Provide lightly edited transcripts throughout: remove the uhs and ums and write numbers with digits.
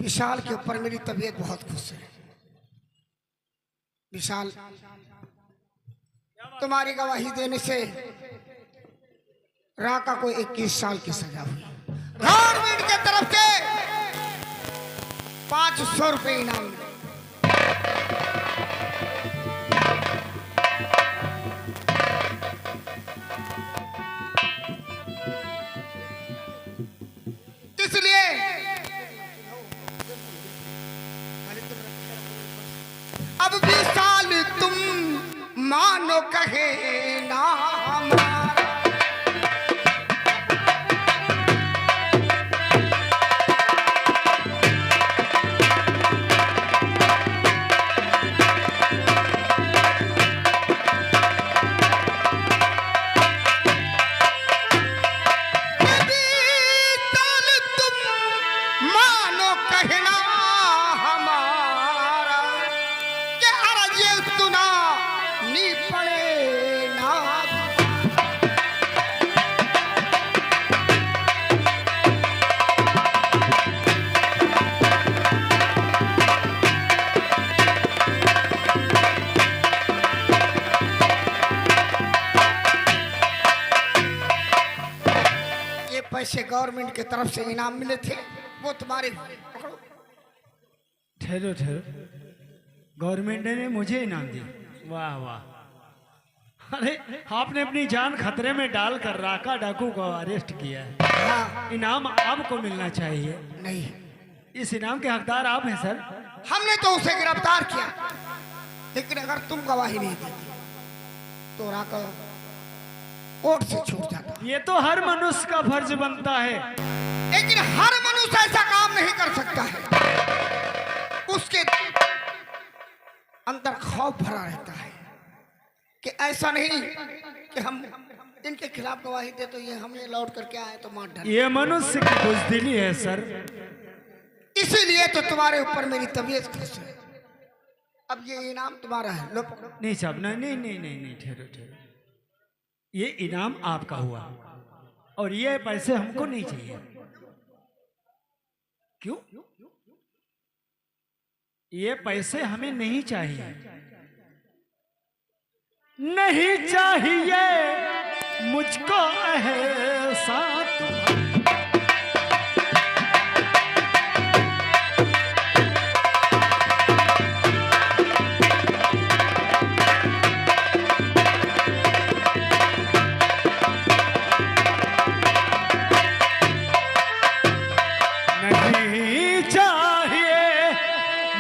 विशाल के ऊपर मेरी तबीयत बहुत खुश है। विशाल, तुम्हारी गवाही देने से राका को 21 साल की सजा हुई। गवर्नमेंट की तरफ से 500 रुपये इनाम मिले। इसलिए अब विशाल तुम मानो कहे ना हमारा। पैसे गवर्नमेंट की तरफ से इनाम मिले थे, वो तुम्हारे। ठहरो ठहरो, गवर्नमेंट ने मुझे इनाम दिया? वाह वाह। अरे आपने अपनी जान खतरे में डालकर राका डाकू को अरेस्ट किया है। हाँ। इनाम आपको मिलना चाहिए। नहीं, इस इनाम के हकदार आप हैं सर। हमने तो उसे गिरफ्तार किया, लेकिन अगर तुम गवाही नहीं देती तो राका कोर्ट से छूट जाता। ये तो हर मनुष्य का फर्ज बनता है, लेकिन हर मनुष्य ऐसा काम नहीं कर सकता है। उसके अंदर खौफ भरा रहता है कि ऐसा नहीं कि हम इनके खिलाफ गवाही दे तो ये हमें लौट करके आए तो मार डाले। ये मनुष्य की बुज़दिली है सर। इसीलिए तो तुम्हारे ऊपर मेरी तबीयत खुश है। अब ये इनाम तुम्हारा है, लो पकड़ो। नहीं साहब, नहीं नहीं नहीं नहीं नहीं, ठहरो ठहरो। ये इनाम आपका हुआ और ये पैसे हमको नहीं चाहिए। क्यों? ये पैसे हमें नहीं चाहिए। नहीं चाहिए मुझको ऐसा तुम्हारा।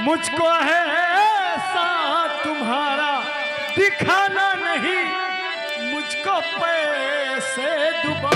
मुझको है ऐसा तुम्हारा, दिखाना नहीं मुझको पैसे दुबा।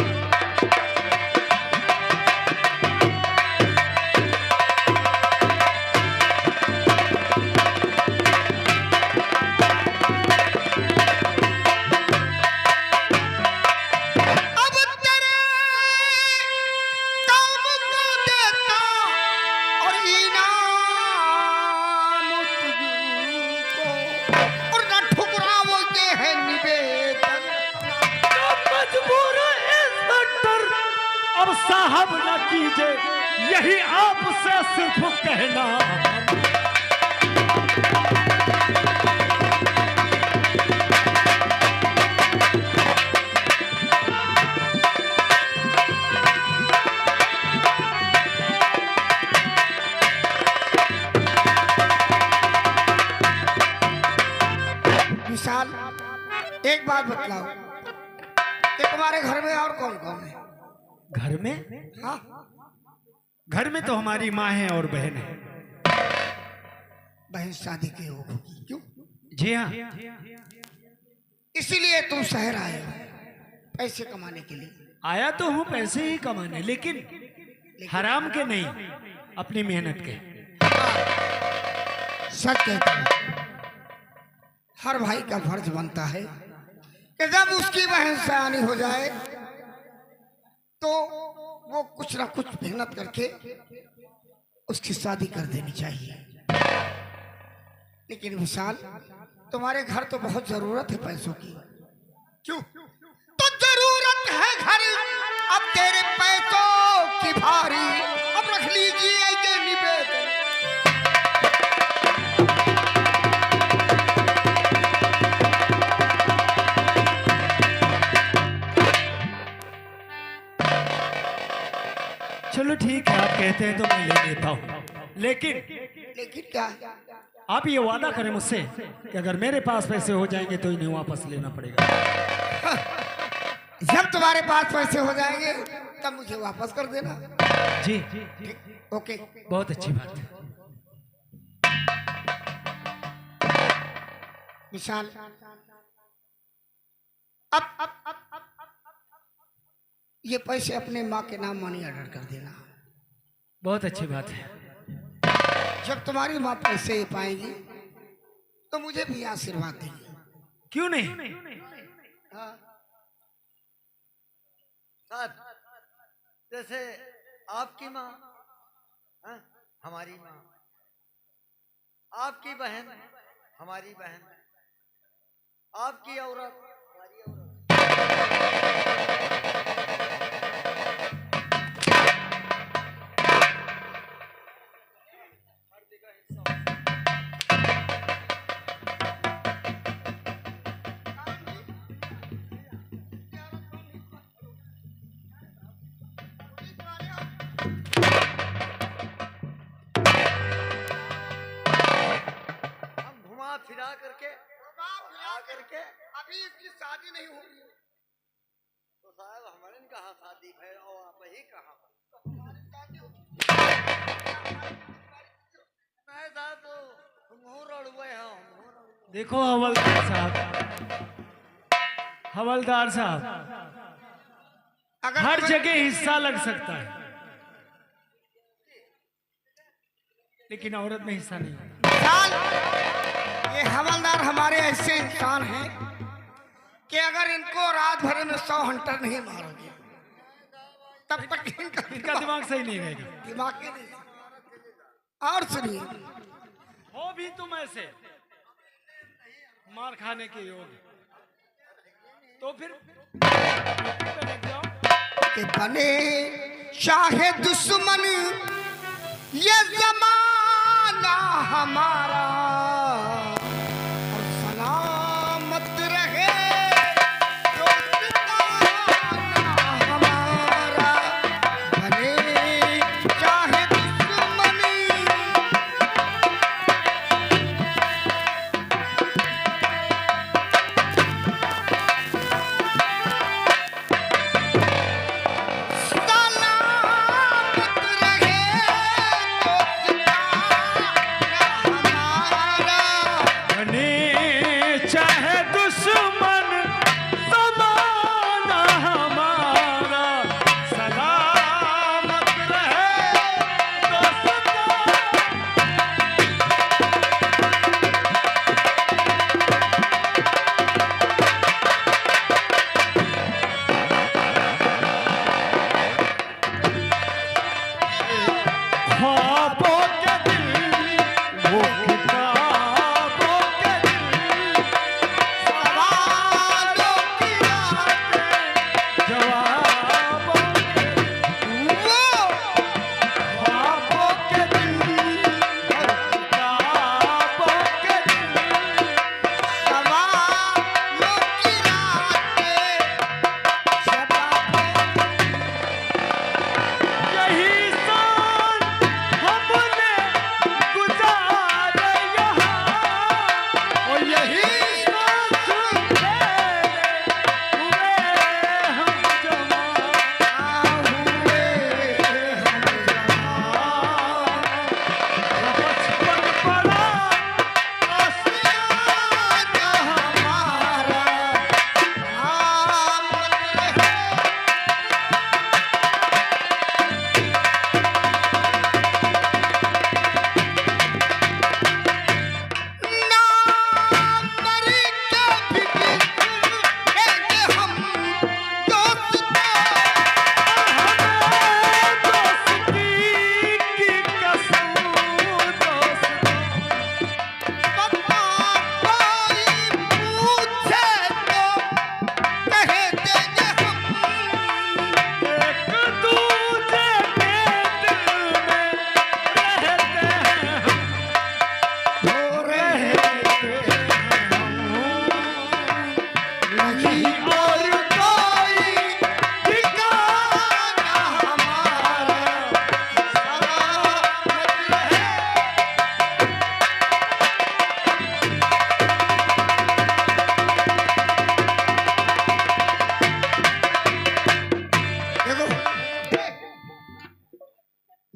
अब साहब न कीजिए, यही आपसे सिर्फ कहना। विशाल, एक बात बतलाओ कि तुम्हारे घर में और कौन कौन है? घर में? हाँ, घर में तो हमारी माँ है और बहन है। बहन शादी की होगी। क्यों? जी हाँ। इसीलिए तुम शहर आए हो पैसे कमाने के लिए? आया तो हूँ पैसे ही कमाने, लेकिन हराम के नहीं, अपनी मेहनत के। सच कहता हूँ, हर भाई का फर्ज बनता है कि जब उसकी बहन सयानी हो जाए तो वो कुछ ना कुछ मेहनत करके उसकी शादी कर देनी चाहिए। लेकिन विशाल, तुम्हारे घर तो बहुत जरूरत है पैसों की। क्यों? तो जरूरत है घर, अब तेरे पैसों की भारी, अब रख लीजिए ये निवेदन। चलो ठीक है, आप कहते हैं तो मैं ले लेता हूँ, लेकिन लेकिन क्या? आप ये वादा करें मुझसे कि अगर मेरे पास पैसे हो जाएंगे तो इन्हें वापस लेना पड़ेगा। जब तुम्हारे पास पैसे हो जाएंगे तब मुझे वापस कर देना। जी, ओके। बहुत अच्छी बात है। विशाल, अब ये पैसे अपने माँ के नाम मनी ऑर्डर कर देना। बहुत अच्छी बात है। जब तुम्हारी माँ पैसे पाएगी तो मुझे भी आशीर्वाद देगी। क्यों नहीं? हाँ। सर, जैसे आपकी माँ, हाँ, हमारी माँ, आपकी बहन हमारी बहन, आपकी औरत हमारी औरत। हम घुमा फिरा करके करके अभी इसकी शादी नहीं हुई है। तो साहब हमारे कहाँ शादी है और आप ही कहाँ? मैं साहब तो मुंह रड़ुए हैं। देखो हवलदार साहब, हवलदार साहब, अगर हर तुम्हें- जगह हिस्सा लग सकता है, लेकिन औरत में हिस्सा नहीं होता। विशाल, ये हवलदार हमारे ऐसे इंसान हैं कि अगर इनको रात भर में 100 हंटर नहीं मारोगे तब तक इनका दिमाग सही नहीं रहेगा। दिमाग के नहीं। और सुनिए, हो भी तुम ऐसे मार खाने के योग्य, तो फिर लग जाओ। कि बने चाहे दुश्मन ये जमाना हमारा, और सलामत रहे दोस्ताना हमारा। बने चाहे दुश्मन सलामत रहे दोस्ताना हमारा।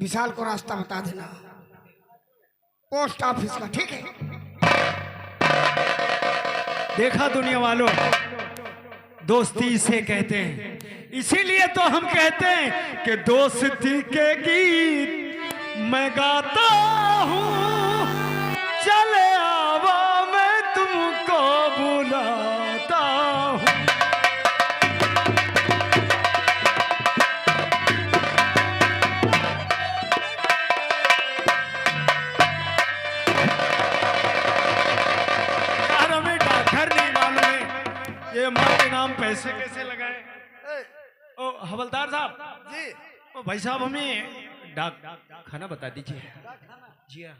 विशाल को रास्ता बता देना पोस्ट ऑफिस का, ठीक है? देखा दुनिया वालों, दोस्ती इसे कहते हैं, इसीलिए तो हम कहते हैं कि दोस्ती के गीत मैं गाता हूँ, चले आवा मैं तुमको बुलाता हूँ। यार हमें डाकघर नहीं मालूम है ये माँ के नाम पैसे कैसे लगाए। ओ हवलदार साहब जी, ओ भाई साहब हमें डाक खाना बता दीजिए। जी हाँ।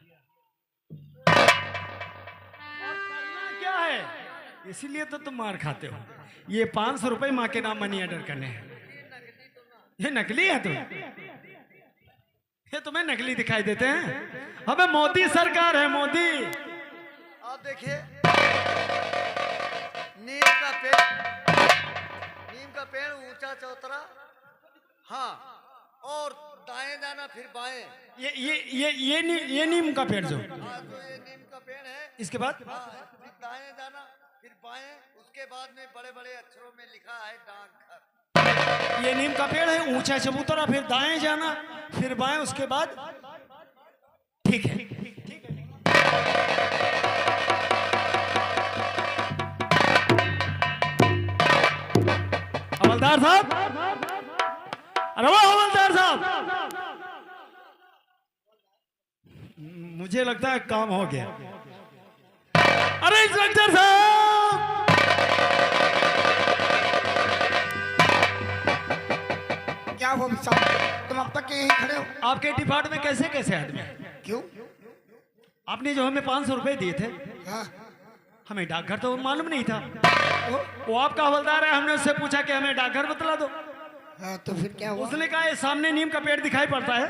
और करना क्या है, इसीलिए तो तुम मार खाते हो। ये 500 रुपए माँ के नाम मनी ऑर्डर करने हैं। ये नकली है तुम, ये तुम्हें नकली दिखाई देते हैं। हमें मोदी सरकार है, मोदी। आप देखिए नीम का पेड़ ऊंचा चौतरा, हाँ, और दाएं जाना फिर बाएं। ये नीम का पेड़ जो, हाँ, तो ये नीम का पेड़ है। इसके बाद हाँ, फिर दाएं जाना फिर बाएं, उसके बाद में बड़े बड़े अक्षरों में लिखा है डाकघर। ये नीम का पेड़ है, ऊंचा चबूतरा, फिर दाएं जाना फिर बाएं, उसके बाद ठीक है। हवलदार साहब, अरे वो हवलदार साहब, मुझे लगता है काम हो गया। अरे इंस्पेक्टर साहब, क्या हो विशाल, तुम अब तक यहीं खड़े हो? आपके डिपार्ट में कैसे कैसे आदमी? क्यों? आपने जो हमें 500 रुपए दिए थे, हाँ, हमें डाकघर तो मालूम नहीं था। वो आपका हवलदार है, हमने उससे पूछा कि हमें डाकघर बतला दो। हाँ, तो फिर क्या हुआ? उसने कहा ये सामने नीम का पेड़ दिखाई पड़ता है,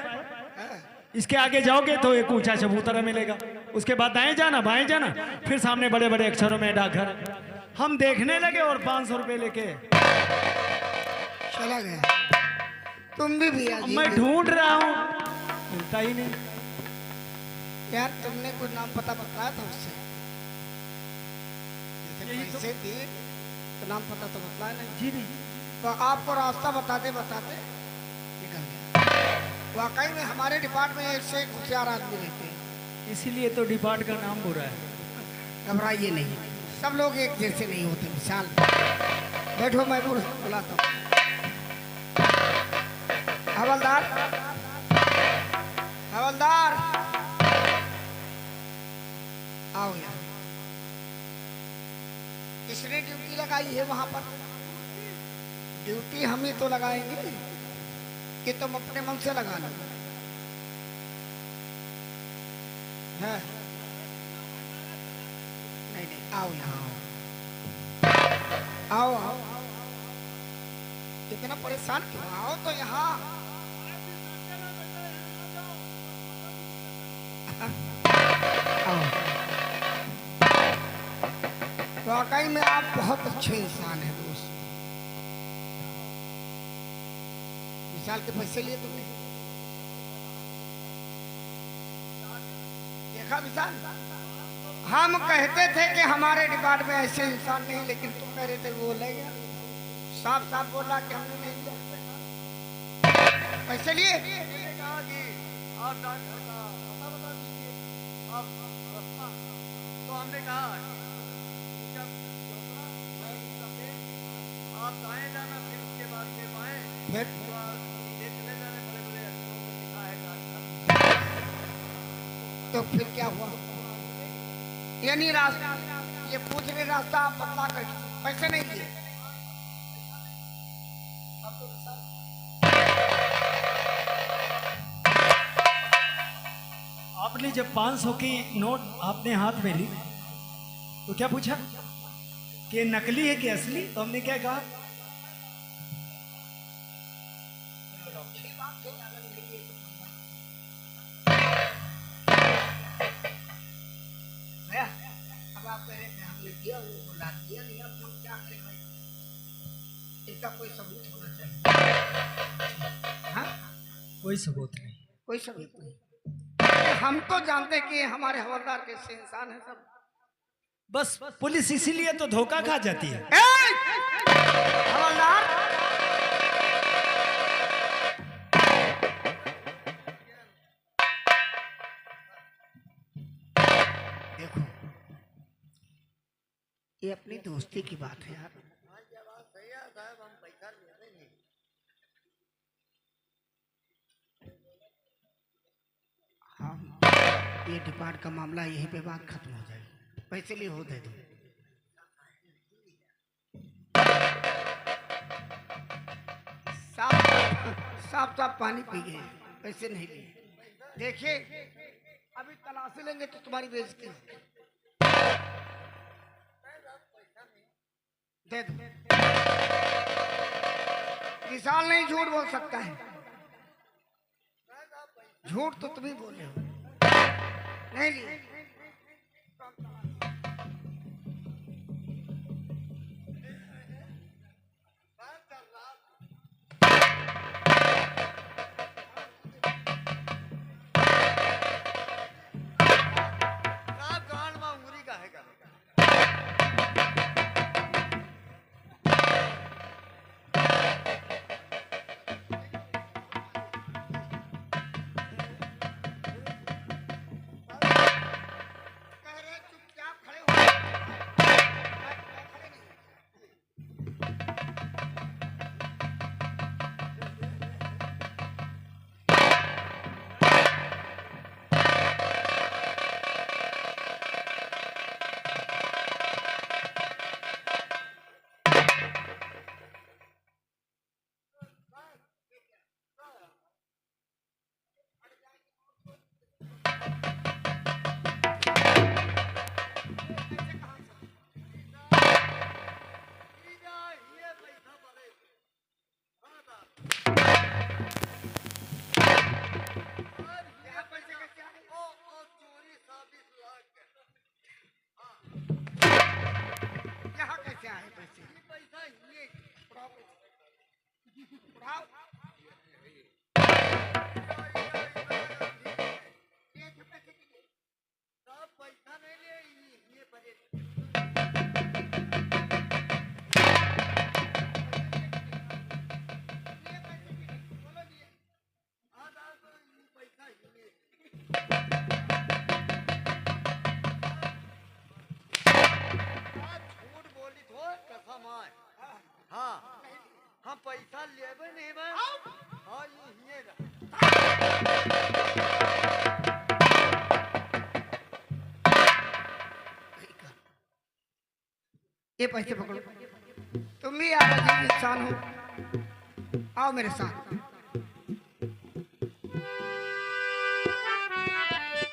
हाँ, इसके आगे जाओगे तो एक ऊंचा चबूतरा मिलेगा, उसके बाद दाएं जाना बाएं जाना, फिर सामने बड़े बड़े अक्षरों में डाकघर। हम देखने लगे और 500 रुपए लेके चला गया। तुम भी भैया जी, मैं ढूंढ रहा हूँ, मिलता ही नहीं। यार तुमने कुछ नाम पता बताया था उससे? यही तो- पैसे दिए तो नाम पता तो बताया नहीं। जी नहीं, तो आपको रास्ता बताते बताते निकल गया। वाकई में हमारे डिपार्टमेंट में एक से एक होशियार आदमी रहते हैं, इसीलिए तो डिपार्ट का नाम बुरा है। घबराइए नहीं, सब लोग एक जैसे नहीं होते। विशाल बैठो, मैं बुलाता हूँ। हवलदार, हवलदार आओ यार। किसने ड्यूटी लगाई है वहां पर? ड्यूटी हम ही तो लगाएंगे कि तुम अपने मन से लगा लो? है? नहीं नहीं, आओ यहाँ आओ, आओ आओ। इतना परेशान क्यों? आओ तो यहाँ। आओ। वाकई में आप बहुत अच्छे इंसान हैं दोस्त। विशाल के पैसे लिए तुमने? देखा विशाल, हम कहते थे कि हमारे डिपार्टमेंट में ऐसे इंसान नहीं, लेकिन तुम कह रहे थे वो ले गया। साफ साफ बोला कि हमने नहीं लिया। पैसे लिए? मैंने कहा कि आप डाकघर का पता बता दीजिए, आप रास्ता। तो हमने कहा जब चौतरा, नीम का पेड़, आप दाएं जाना फिर उसके बाद में बाएं, फिर ये चले जाने बड़े बड़े अक्षरों में लिखा है डाकघर। तो फिर क्या हुआ? यानी रास्ता, ये पूछ रहे रास्ता आप बदला कर पैसे नहीं दिए? आपने जब 500 की नोट आपने हाथ में ली तो क्या पूछा कि नकली है कि असली? तो हमने क्या कहा? भैया, अब आप कह रहे थे हमने दिया, वो बुला दिया नहीं, अब हम क्या करें भाई? इसका कोई सबूत होना चाहिए। हाँ, कोई सबूत नहीं। कोई सबूत नहीं। हम तो जानते कि ये हमारे हवलदार कैसे इंसान है सब। बस पुलिस इसीलिए तो धोखा खा जाती है। हवलदार, देखो ये अपनी दोस्ती की बात है यार। सही है साहब, हम पैसा ले रहे हैं। हाँ, ये डिपार्ट का मामला यहीं पे बात खत्म हो जाएगी। पैसे लिए हो दे दो। साफ साफ साफ पानी पी गए, पैसे नहीं लिए। देखिए अभी तलाशी लेंगे तो तुम्हारी बेइज्जती होगी। दे दो। विशाल नहीं झूठ बोल सकता है। झूठ तो तुम ही बोल रहे हो। नहीं लिए। साहब गांड में अंगूरी का है का? कह रहे चुपचाप खड़े हो। खड़े नहीं। ये पैसा भरे। हाँ साहब। यहाँ पैसे कैसे आए? ओ चोरी 27 लाख के। यहाँ कैसे आए पैसे? ये पैसा ये उड़ाओ पैसे। उड़ाओ। ये जो पैसे कितने? सब पैसा नहीं ले, ये भरे। ये पैसे कितने? बोलो दिए। हाँ साहब, तो ये पैसा ये। झूठ बोली थो कसम है। हाँ, हम पैसा लेबे नहीं बे। हाँ ये रहा। ये पैसे पकड़ो। तुम भी यार अजीब इंसान हो। आओ मेरे साथ।